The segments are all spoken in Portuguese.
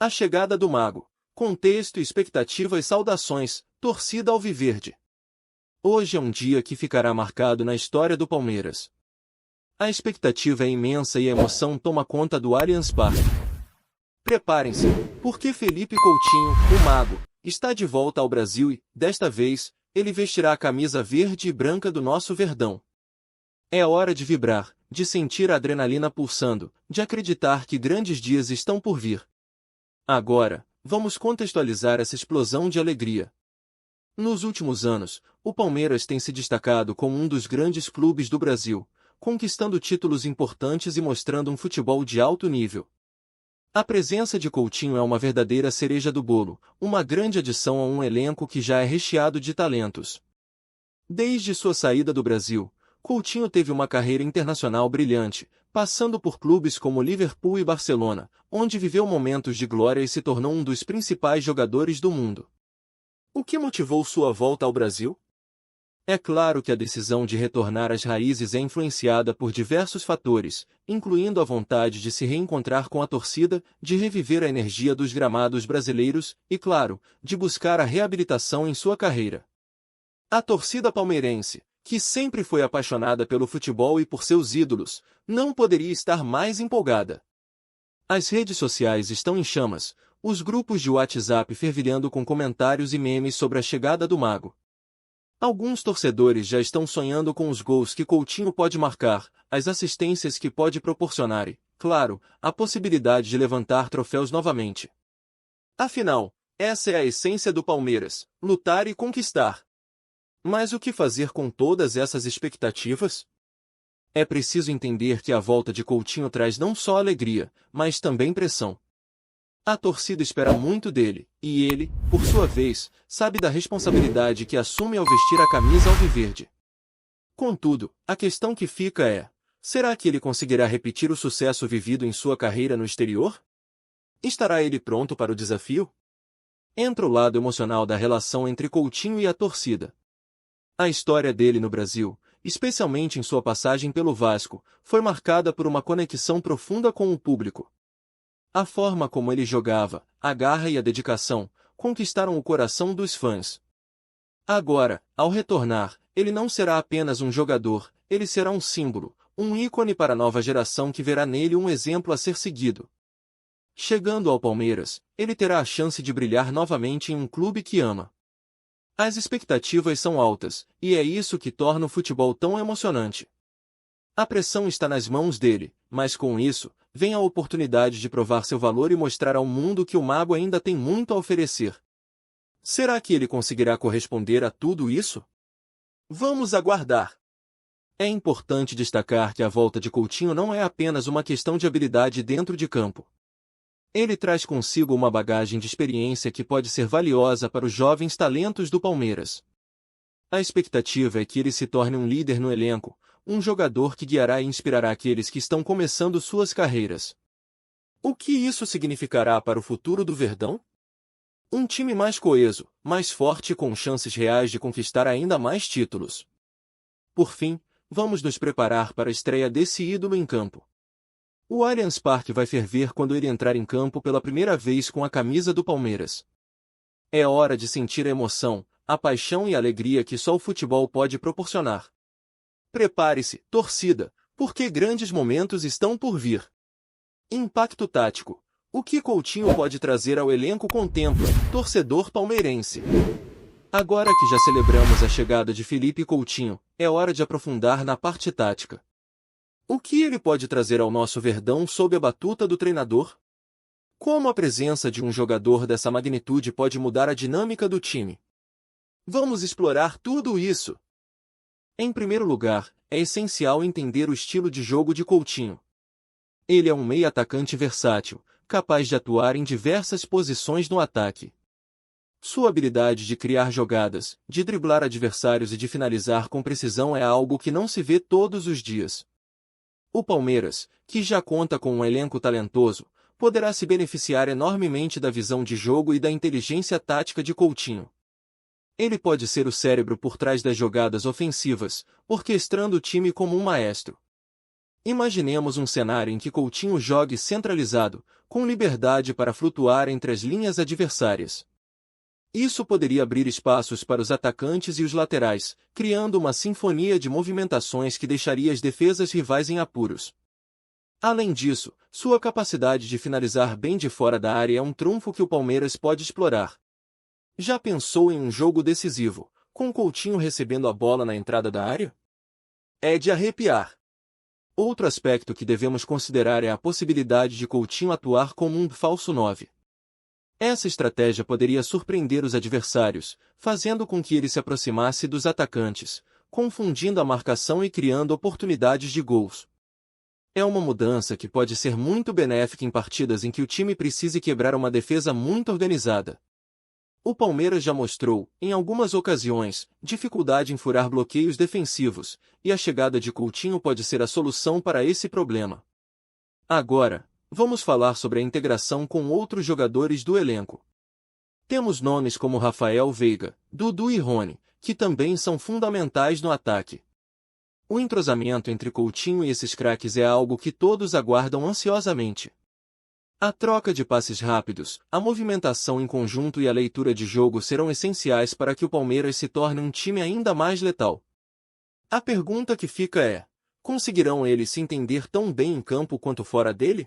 A chegada do Mago. Contexto, expectativas, saudações, torcida alviverde. Hoje é um dia que ficará marcado na história do Palmeiras. A expectativa é imensa e a emoção toma conta do Allianz Parque. Preparem-se, porque Felipe Coutinho, o Mago, está de volta ao Brasil e, desta vez, ele vestirá a camisa verde e branca do nosso Verdão. É hora de vibrar, de sentir a adrenalina pulsando, de acreditar que grandes dias estão por vir. Agora, vamos contextualizar essa explosão de alegria. Nos últimos anos, o Palmeiras tem se destacado como um dos grandes clubes do Brasil, conquistando títulos importantes e mostrando um futebol de alto nível. A presença de Coutinho é uma verdadeira cereja do bolo, uma grande adição a um elenco que já é recheado de talentos. Desde sua saída do Brasil, Coutinho teve uma carreira internacional brilhante, passando por clubes como Liverpool e Barcelona, onde viveu momentos de glória e se tornou um dos principais jogadores do mundo. O que motivou sua volta ao Brasil? É claro que a decisão de retornar às raízes é influenciada por diversos fatores, incluindo a vontade de se reencontrar com a torcida, de reviver a energia dos gramados brasileiros e, claro, de buscar a reabilitação em sua carreira. A torcida palmeirense, que sempre foi apaixonada pelo futebol e por seus ídolos, não poderia estar mais empolgada. As redes sociais estão em chamas, os grupos de WhatsApp fervilhando com comentários e memes sobre a chegada do Mago. Alguns torcedores já estão sonhando com os gols que Coutinho pode marcar, as assistências que pode proporcionar e, claro, a possibilidade de levantar troféus novamente. Afinal, essa é a essência do Palmeiras, lutar e conquistar. Mas o que fazer com todas essas expectativas? É preciso entender que a volta de Coutinho traz não só alegria, mas também pressão. A torcida espera muito dele, e ele, por sua vez, sabe da responsabilidade que assume ao vestir a camisa alviverde. Contudo, a questão que fica é: será que ele conseguirá repetir o sucesso vivido em sua carreira no exterior? Estará ele pronto para o desafio? Entra o lado emocional da relação entre Coutinho e a torcida. A história dele no Brasil, especialmente em sua passagem pelo Vasco, foi marcada por uma conexão profunda com o público. A forma como ele jogava, a garra e a dedicação, conquistaram o coração dos fãs. Agora, ao retornar, ele não será apenas um jogador, ele será um símbolo, um ícone para a nova geração que verá nele um exemplo a ser seguido. Chegando ao Palmeiras, ele terá a chance de brilhar novamente em um clube que ama. As expectativas são altas, e é isso que torna o futebol tão emocionante. A pressão está nas mãos dele, mas com isso, vem a oportunidade de provar seu valor e mostrar ao mundo que o Mago ainda tem muito a oferecer. Será que ele conseguirá corresponder a tudo isso? Vamos aguardar. É importante destacar que a volta de Coutinho não é apenas uma questão de habilidade dentro de campo. Ele traz consigo uma bagagem de experiência que pode ser valiosa para os jovens talentos do Palmeiras. A expectativa é que ele se torne um líder no elenco, um jogador que guiará e inspirará aqueles que estão começando suas carreiras. O que isso significará para o futuro do Verdão? Um time mais coeso, mais forte e com chances reais de conquistar ainda mais títulos. Por fim, vamos nos preparar para a estreia desse ídolo em campo. O Allianz Parque vai ferver quando ele entrar em campo pela primeira vez com a camisa do Palmeiras. É hora de sentir a emoção, a paixão e a alegria que só o futebol pode proporcionar. Prepare-se, torcida, porque grandes momentos estão por vir. Impacto tático. O que Coutinho pode trazer ao elenco contempla, torcedor palmeirense. Agora que já celebramos a chegada de Felipe Coutinho, é hora de aprofundar na parte tática. O que ele pode trazer ao nosso Verdão sob a batuta do treinador? Como a presença de um jogador dessa magnitude pode mudar a dinâmica do time? Vamos explorar tudo isso. Em primeiro lugar, é essencial entender o estilo de jogo de Coutinho. Ele é um meio-atacante versátil, capaz de atuar em diversas posições no ataque. Sua habilidade de criar jogadas, de driblar adversários e de finalizar com precisão é algo que não se vê todos os dias. O Palmeiras, que já conta com um elenco talentoso, poderá se beneficiar enormemente da visão de jogo e da inteligência tática de Coutinho. Ele pode ser o cérebro por trás das jogadas ofensivas, orquestrando o time como um maestro. Imaginemos um cenário em que Coutinho jogue centralizado, com liberdade para flutuar entre as linhas adversárias. Isso poderia abrir espaços para os atacantes e os laterais, criando uma sinfonia de movimentações que deixaria as defesas rivais em apuros. Além disso, sua capacidade de finalizar bem de fora da área é um trunfo que o Palmeiras pode explorar. Já pensou em um jogo decisivo, com Coutinho recebendo a bola na entrada da área? É de arrepiar. Outro aspecto que devemos considerar é a possibilidade de Coutinho atuar como um falso 9. Essa estratégia poderia surpreender os adversários, fazendo com que ele se aproximasse dos atacantes, confundindo a marcação e criando oportunidades de gols. É uma mudança que pode ser muito benéfica em partidas em que o time precise quebrar uma defesa muito organizada. O Palmeiras já mostrou, em algumas ocasiões, dificuldade em furar bloqueios defensivos, e a chegada de Coutinho pode ser a solução para esse problema. Agora, vamos falar sobre a integração com outros jogadores do elenco. Temos nomes como Rafael Veiga, Dudu e Rony, que também são fundamentais no ataque. O entrosamento entre Coutinho e esses craques é algo que todos aguardam ansiosamente. A troca de passes rápidos, a movimentação em conjunto e a leitura de jogo serão essenciais para que o Palmeiras se torne um time ainda mais letal. A pergunta que fica é: conseguirão eles se entender tão bem em campo quanto fora dele?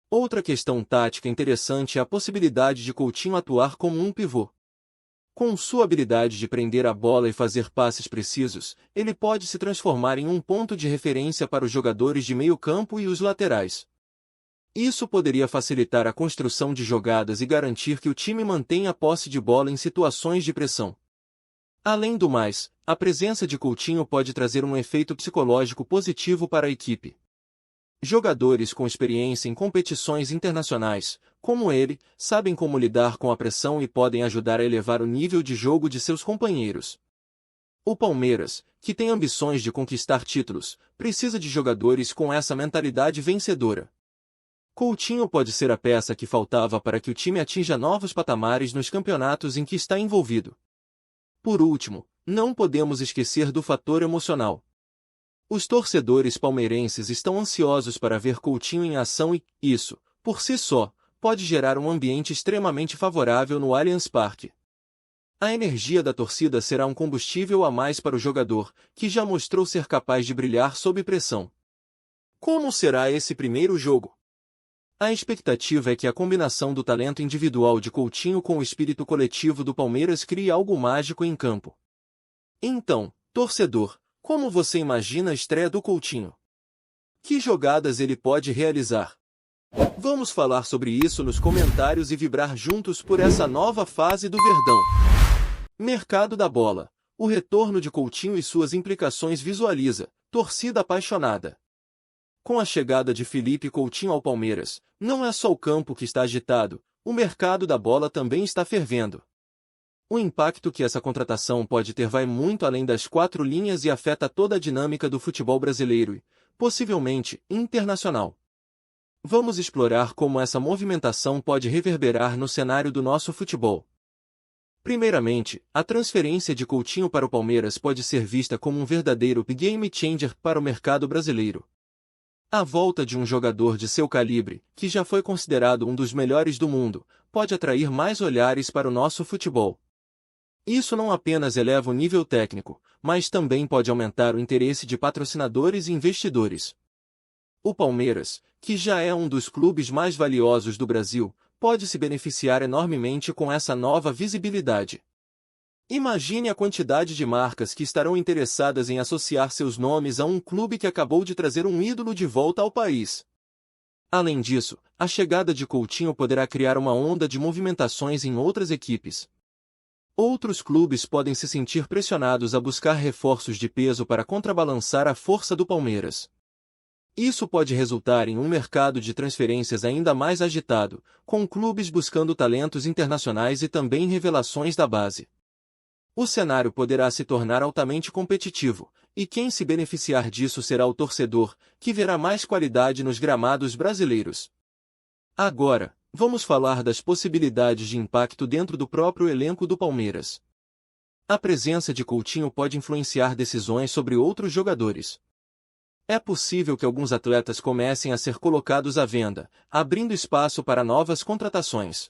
Outra questão tática interessante é a possibilidade de Coutinho atuar como um pivô. Com sua habilidade de prender a bola e fazer passes precisos, ele pode se transformar em um ponto de referência para os jogadores de meio campo e os laterais. Isso poderia facilitar a construção de jogadas e garantir que o time mantenha a posse de bola em situações de pressão. Além do mais, a presença de Coutinho pode trazer um efeito psicológico positivo para a equipe. Jogadores com experiência em competições internacionais, como ele, sabem como lidar com a pressão e podem ajudar a elevar o nível de jogo de seus companheiros. O Palmeiras, que tem ambições de conquistar títulos, precisa de jogadores com essa mentalidade vencedora. Coutinho pode ser a peça que faltava para que o time atinja novos patamares nos campeonatos em que está envolvido. Por último, não podemos esquecer do fator emocional. Os torcedores palmeirenses estão ansiosos para ver Coutinho em ação e, isso, por si só, pode gerar um ambiente extremamente favorável no Allianz Parque. A energia da torcida será um combustível a mais para o jogador, que já mostrou ser capaz de brilhar sob pressão. Como será esse primeiro jogo? A expectativa é que a combinação do talento individual de Coutinho com o espírito coletivo do Palmeiras crie algo mágico em campo. Então, torcedor, como você imagina a estreia do Coutinho? Que jogadas ele pode realizar? Vamos falar sobre isso nos comentários e vibrar juntos por essa nova fase do Verdão. Mercado da bola. O retorno de Coutinho e suas implicações visualiza, torcida apaixonada. Com a chegada de Felipe Coutinho ao Palmeiras, não é só o campo que está agitado, o mercado da bola também está fervendo. O impacto que essa contratação pode ter vai muito além das quatro linhas e afeta toda a dinâmica do futebol brasileiro e, possivelmente, internacional. Vamos explorar como essa movimentação pode reverberar no cenário do nosso futebol. Primeiramente, a transferência de Coutinho para o Palmeiras pode ser vista como um verdadeiro game changer para o mercado brasileiro. A volta de um jogador de seu calibre, que já foi considerado um dos melhores do mundo, pode atrair mais olhares para o nosso futebol. Isso não apenas eleva o nível técnico, mas também pode aumentar o interesse de patrocinadores e investidores. O Palmeiras, que já é um dos clubes mais valiosos do Brasil, pode se beneficiar enormemente com essa nova visibilidade. Imagine a quantidade de marcas que estarão interessadas em associar seus nomes a um clube que acabou de trazer um ídolo de volta ao país. Além disso, a chegada de Coutinho poderá criar uma onda de movimentações em outras equipes. Outros clubes podem se sentir pressionados a buscar reforços de peso para contrabalançar a força do Palmeiras. Isso pode resultar em um mercado de transferências ainda mais agitado, com clubes buscando talentos internacionais e também revelações da base. O cenário poderá se tornar altamente competitivo, e quem se beneficiar disso será o torcedor, que verá mais qualidade nos gramados brasileiros. Agora, vamos falar das possibilidades de impacto dentro do próprio elenco do Palmeiras. A presença de Coutinho pode influenciar decisões sobre outros jogadores. É possível que alguns atletas comecem a ser colocados à venda, abrindo espaço para novas contratações.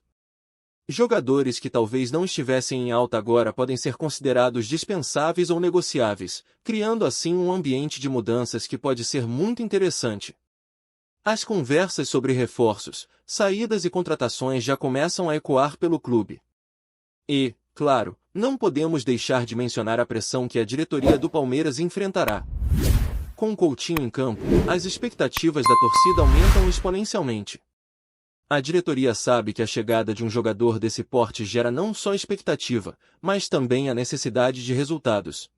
Jogadores que talvez não estivessem em alta agora podem ser considerados dispensáveis ou negociáveis, criando assim um ambiente de mudanças que pode ser muito interessante. As conversas sobre reforços, saídas e contratações já começam a ecoar pelo clube. E, claro, não podemos deixar de mencionar a pressão que a diretoria do Palmeiras enfrentará. Com Coutinho em campo, as expectativas da torcida aumentam exponencialmente. A diretoria sabe que a chegada de um jogador desse porte gera não só expectativa, mas também a necessidade de resultados.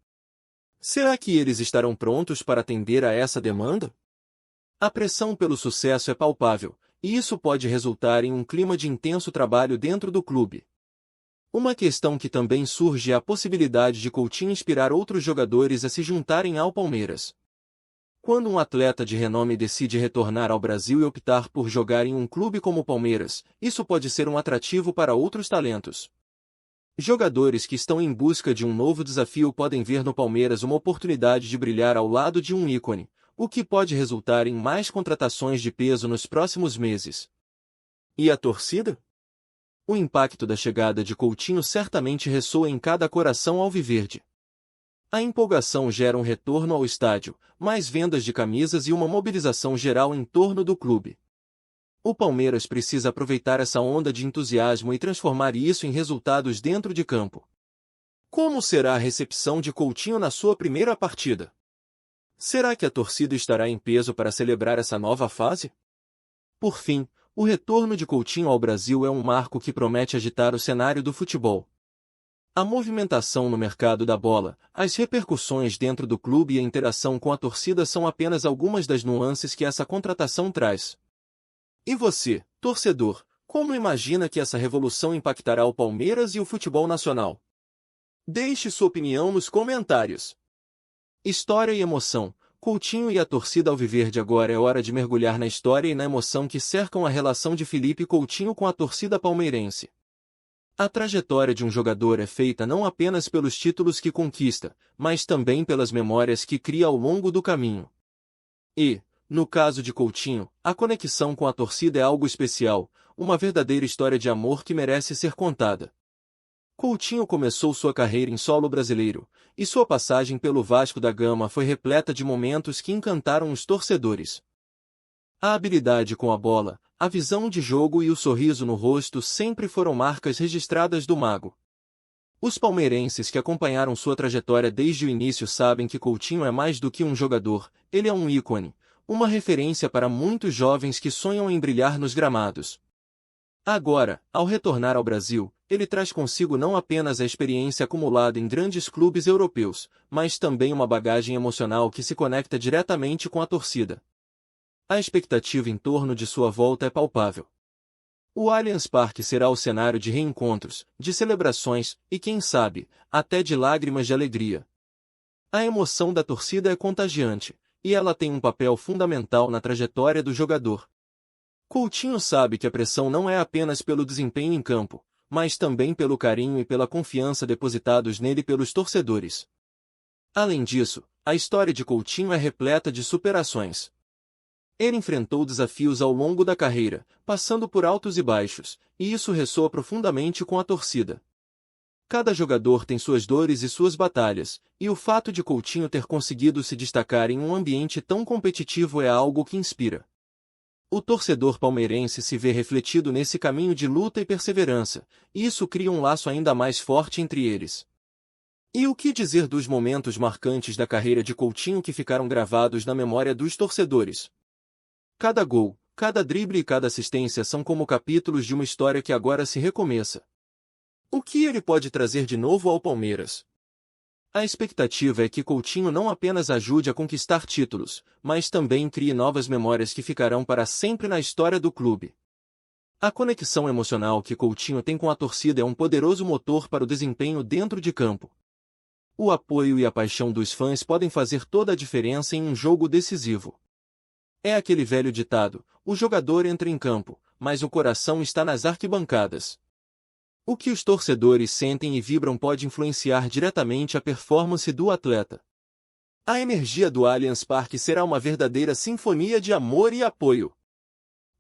Será que eles estarão prontos para atender a essa demanda? A pressão pelo sucesso é palpável, e isso pode resultar em um clima de intenso trabalho dentro do clube. Uma questão que também surge é a possibilidade de Coutinho inspirar outros jogadores a se juntarem ao Palmeiras. Quando um atleta de renome decide retornar ao Brasil e optar por jogar em um clube como o Palmeiras, isso pode ser um atrativo para outros talentos. Jogadores que estão em busca de um novo desafio podem ver no Palmeiras uma oportunidade de brilhar ao lado de um ícone, o que pode resultar em mais contratações de peso nos próximos meses. E a torcida? O impacto da chegada de Coutinho certamente ressoa em cada coração alviverde. A empolgação gera um retorno ao estádio, mais vendas de camisas e uma mobilização geral em torno do clube. O Palmeiras precisa aproveitar essa onda de entusiasmo e transformar isso em resultados dentro de campo. Como será a recepção de Coutinho na sua primeira partida? Será que a torcida estará em peso para celebrar essa nova fase? Por fim, o retorno de Coutinho ao Brasil é um marco que promete agitar o cenário do futebol. A movimentação no mercado da bola, as repercussões dentro do clube e a interação com a torcida são apenas algumas das nuances que essa contratação traz. E você, torcedor, como imagina que essa revolução impactará o Palmeiras e o futebol nacional? Deixe sua opinião nos comentários. História e emoção. Coutinho e a torcida alviverde. Agora é hora de mergulhar na história e na emoção que cercam a relação de Felipe Coutinho com a torcida palmeirense. A trajetória de um jogador é feita não apenas pelos títulos que conquista, mas também pelas memórias que cria ao longo do caminho. E, no caso de Coutinho, a conexão com a torcida é algo especial, uma verdadeira história de amor que merece ser contada. Coutinho começou sua carreira em solo brasileiro, e sua passagem pelo Vasco da Gama foi repleta de momentos que encantaram os torcedores. A habilidade com a bola, a visão de jogo e o sorriso no rosto sempre foram marcas registradas do mago. Os palmeirenses que acompanharam sua trajetória desde o início sabem que Coutinho é mais do que um jogador, ele é um ícone, uma referência para muitos jovens que sonham em brilhar nos gramados. Agora, ao retornar ao Brasil, ele traz consigo não apenas a experiência acumulada em grandes clubes europeus, mas também uma bagagem emocional que se conecta diretamente com a torcida. A expectativa em torno de sua volta é palpável. O Allianz Parque será o cenário de reencontros, de celebrações e, quem sabe, até de lágrimas de alegria. A emoção da torcida é contagiante, e ela tem um papel fundamental na trajetória do jogador. Coutinho sabe que a pressão não é apenas pelo desempenho em campo, mas também pelo carinho e pela confiança depositados nele pelos torcedores. Além disso, a história de Coutinho é repleta de superações. Ele enfrentou desafios ao longo da carreira, passando por altos e baixos, e isso ressoa profundamente com a torcida. Cada jogador tem suas dores e suas batalhas, e o fato de Coutinho ter conseguido se destacar em um ambiente tão competitivo é algo que inspira. O torcedor palmeirense se vê refletido nesse caminho de luta e perseverança, e isso cria um laço ainda mais forte entre eles. E o que dizer dos momentos marcantes da carreira de Coutinho que ficaram gravados na memória dos torcedores? Cada gol, cada drible e cada assistência são como capítulos de uma história que agora se recomeça. O que ele pode trazer de novo ao Palmeiras? A expectativa é que Coutinho não apenas ajude a conquistar títulos, mas também crie novas memórias que ficarão para sempre na história do clube. A conexão emocional que Coutinho tem com a torcida é um poderoso motor para o desempenho dentro de campo. O apoio e a paixão dos fãs podem fazer toda a diferença em um jogo decisivo. É aquele velho ditado: o jogador entra em campo, mas o coração está nas arquibancadas. O que os torcedores sentem e vibram pode influenciar diretamente a performance do atleta. A energia do Allianz Parque será uma verdadeira sinfonia de amor e apoio.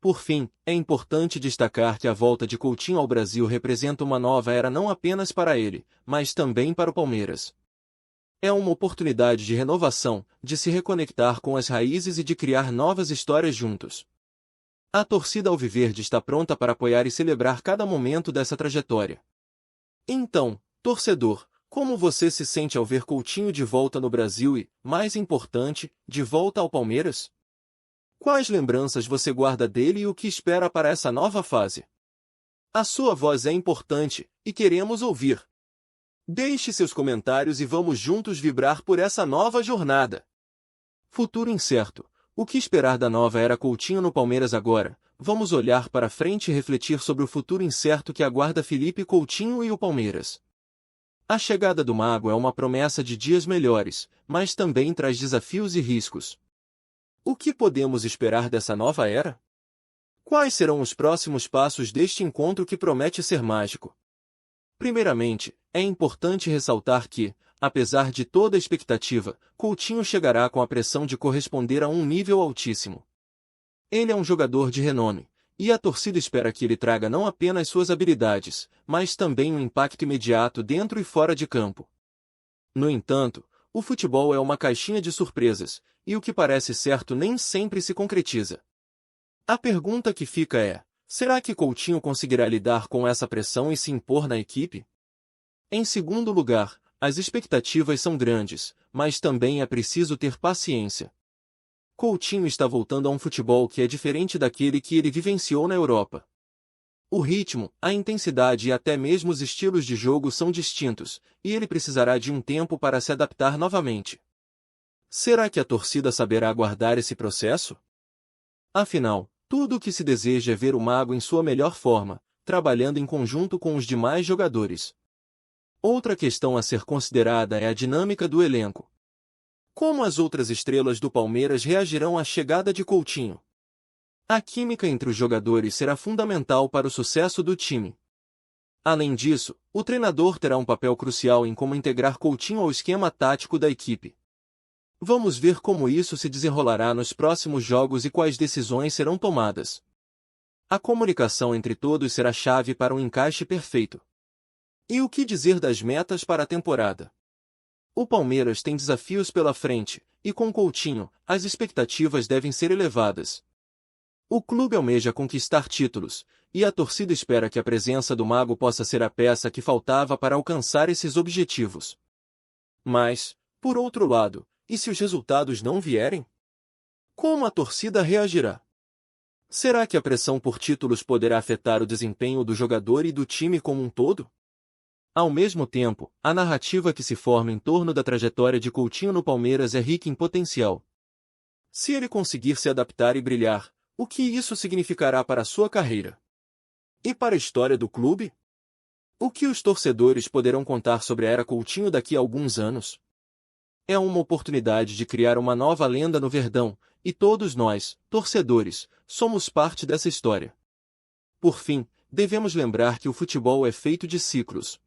Por fim, é importante destacar que a volta de Coutinho ao Brasil representa uma nova era não apenas para ele, mas também para o Palmeiras. É uma oportunidade de renovação, de se reconectar com as raízes e de criar novas histórias juntos. A torcida alviverde está pronta para apoiar e celebrar cada momento dessa trajetória. Então, torcedor, como você se sente ao ver Coutinho de volta no Brasil e, mais importante, de volta ao Palmeiras? Quais lembranças você guarda dele e o que espera para essa nova fase? A sua voz é importante, e queremos ouvir. Deixe seus comentários e vamos juntos vibrar por essa nova jornada. Futuro incerto. O que esperar da nova era Coutinho no Palmeiras agora? Vamos olhar para frente e refletir sobre o futuro incerto que aguarda Felipe Coutinho e o Palmeiras. A chegada do Mago é uma promessa de dias melhores, mas também traz desafios e riscos. O que podemos esperar dessa nova era? Quais serão os próximos passos deste encontro que promete ser mágico? Primeiramente, é importante ressaltar que, apesar de toda a expectativa, Coutinho chegará com a pressão de corresponder a um nível altíssimo. Ele é um jogador de renome, e a torcida espera que ele traga não apenas suas habilidades, mas também um impacto imediato dentro e fora de campo. No entanto, o futebol é uma caixinha de surpresas, e o que parece certo nem sempre se concretiza. A pergunta que fica é: será que Coutinho conseguirá lidar com essa pressão e se impor na equipe? Em segundo lugar, as expectativas são grandes, mas também é preciso ter paciência. Coutinho está voltando a um futebol que é diferente daquele que ele vivenciou na Europa. O ritmo, a intensidade e até mesmo os estilos de jogo são distintos, e ele precisará de um tempo para se adaptar novamente. Será que a torcida saberá aguardar esse processo? Afinal, tudo o que se deseja é ver o Mago em sua melhor forma, trabalhando em conjunto com os demais jogadores. Outra questão a ser considerada é a dinâmica do elenco. Como as outras estrelas do Palmeiras reagirão à chegada de Coutinho? A química entre os jogadores será fundamental para o sucesso do time. Além disso, o treinador terá um papel crucial em como integrar Coutinho ao esquema tático da equipe. Vamos ver como isso se desenrolará nos próximos jogos e quais decisões serão tomadas. A comunicação entre todos será chave para um encaixe perfeito. E o que dizer das metas para a temporada? O Palmeiras tem desafios pela frente, e com Coutinho, as expectativas devem ser elevadas. O clube almeja conquistar títulos, e a torcida espera que a presença do Mago possa ser a peça que faltava para alcançar esses objetivos. Mas, por outro lado, e se os resultados não vierem? Como a torcida reagirá? Será que a pressão por títulos poderá afetar o desempenho do jogador e do time como um todo? Ao mesmo tempo, a narrativa que se forma em torno da trajetória de Coutinho no Palmeiras é rica em potencial. Se ele conseguir se adaptar e brilhar, o que isso significará para a sua carreira? E para a história do clube? O que os torcedores poderão contar sobre a era Coutinho daqui a alguns anos? É uma oportunidade de criar uma nova lenda no Verdão, e todos nós, torcedores, somos parte dessa história. Por fim, devemos lembrar que o futebol é feito de ciclos.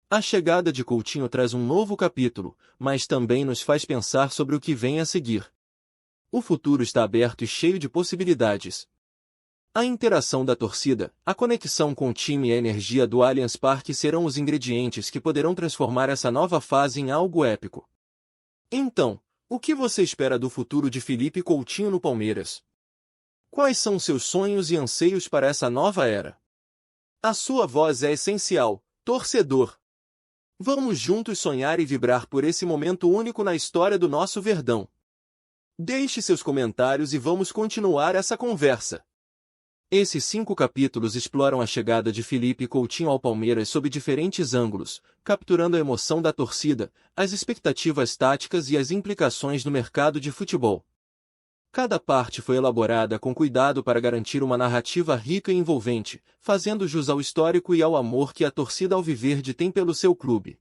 A chegada de Coutinho traz um novo capítulo, mas também nos faz pensar sobre o que vem a seguir. O futuro está aberto e cheio de possibilidades. A interação da torcida, a conexão com o time e a energia do Allianz Parque serão os ingredientes que poderão transformar essa nova fase em algo épico. Então, o que você espera do futuro de Felipe Coutinho no Palmeiras? Quais são seus sonhos e anseios para essa nova era? A sua voz é essencial, torcedor. Vamos juntos sonhar e vibrar por esse momento único na história do nosso Verdão. Deixe seus comentários e vamos continuar essa conversa. Esses 5 capítulos exploram a chegada de Felipe Coutinho ao Palmeiras sob diferentes ângulos, capturando a emoção da torcida, as expectativas táticas e as implicações no mercado de futebol. Cada parte foi elaborada com cuidado para garantir uma narrativa rica e envolvente, fazendo jus ao histórico e ao amor que a torcida alviverde tem pelo seu clube.